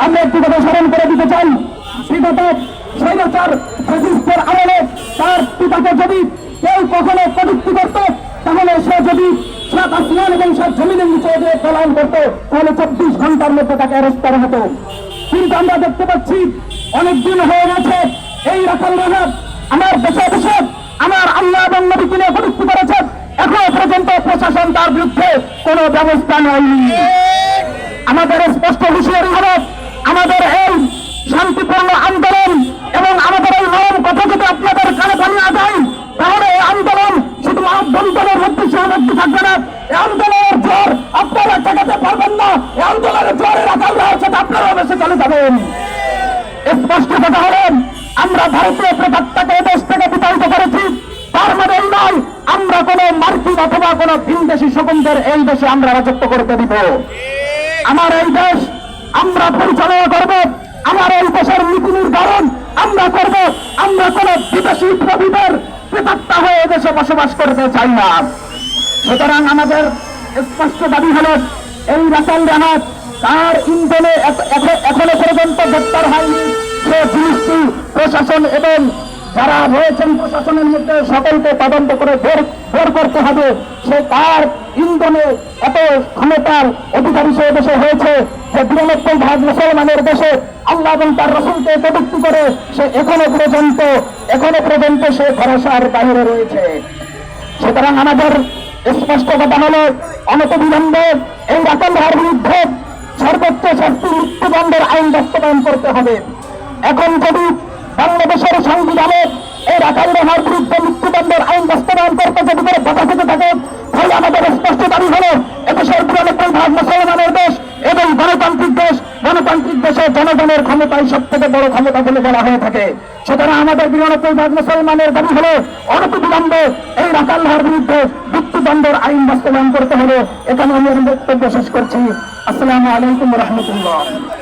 আমরা একটি কথা স্মরণ করে দিতে চাই, বিগত স্বৈরাচার ফ্যাসিস্টের আমলে তার পিতাকে যদি কেউ কখনো কটূক্তি করত, তাহলে সে যদি সাত আসমান এবং সাত জমিনের নিচে যে পলায়ন করতো, তাহলে 24 ঘন্টার মধ্যে তাকে অ্যারেস্ট করা হতো। কিন্তু আমরা দেখতে পাচ্ছি অনেকদিন হয়ে গেছে এই রাখাল রাহাত আমার দেশে দেশে আমার আল্লাহ এবং নবীকে নিয়ে কটূক্তি করেছে, এখনো পর্যন্ত প্রশাসন তার বিরুদ্ধে কোনো ব্যবস্থা নেয়নি। আমাদের স্পষ্ট হুঁশিয়ারি হল, আমাদের এই শান্তিপূর্ণ আন্দোলন এবং আমাদের এই নরম কথা যদি আপনাদের কানে পানি না যায়, তাহলে এই আন্দোলন শুধু আভ্যন্তরের মধ্যে সীমাবদ্ধ থাকবে না। এই আন্দোলনের জোর আপনারা ঠেকাতে পারবেন না। এই আন্দোলনের জোরে রাখাল রাহাত সাথে আপনারাও বেশি চলে যাবেন। স্পষ্ট কথা হলেন, আমরা ভারতীয় প্রেতাত্মাকে দেশ থেকে বিতাড়িত করেছি, তার মানে এই নয় আমরা কোন মার্কিন অথবা কোন ভিনদেশী শকুনদের এই দেশে আমরা রাজত্ব করতে দিব। আমার এই দেশ আমরা পরিচালনা করব, আমার এই দেশের নীতি নির্ধারণ আমরা করব। আমরা কোন বিদেশি প্রভুদের প্রেতাত্মা হয়ে দেশে বসবাস করতে চাই না। সুতরাং আমাদের স্পষ্ট দাবি হল, এই রাখাল রাহাত তার ইন্ধনে এখনো পর্যন্ত গ্রেপ্তার হয়নি। সে পুলিশটি প্রশাসন এবং যারা রয়েছেন প্রশাসনের মধ্যে সকলকে তদন্ত করে বের করতে হবে। সে তার ইন্ধনে এত ক্ষমতার অধিকারী সে দেশে হয়েছে যে 92% মুসলমানের দেশে আল্লাহ এবং তার রাসূলকে কটূক্তি করে সে এখনো পর্যন্ত সে ভরসার বাইরে রয়েছে। সুতরাং আমাদের স্পষ্ট কথা হল, অনতিবিলম্বে এই রাখাল রাহার বিরুদ্ধে সর্বোচ্চ শাস্তি মৃত্যুদণ্ডের আইন বাস্তবায়ন করতে হবে। এখন যদি বাংলাদেশের সংবিধানে এই রাখাল রাহার বিরুদ্ধে মৃত্যুদণ্ডের আইন বাস্তবায়ন করতে যদি করে বাধা থেকে থাকে, তাহলে আমাদের স্পষ্ট দাবি হল, এদেশের 92% মুসলমানের দেশ এবং গণতান্ত্রিক দেশ, গণতান্ত্রিক দেশে জনগণের ক্ষমতাই সব থেকে বড় ক্ষমতা বলে বলা হয়ে থাকে। সুতরাং আমাদের 92% মুসলমানের দাবি হল, অনতিবিলম্বে এই রাখাল রাহার বিরুদ্ধে মৃত্যুদণ্ডের আইন বাস্তবায়ন করতে হলে। এখানে আমি বক্তব্য শেষ করছি। আসসালামু আলাইকুম ওয়া রাহমাতুল্লাহ।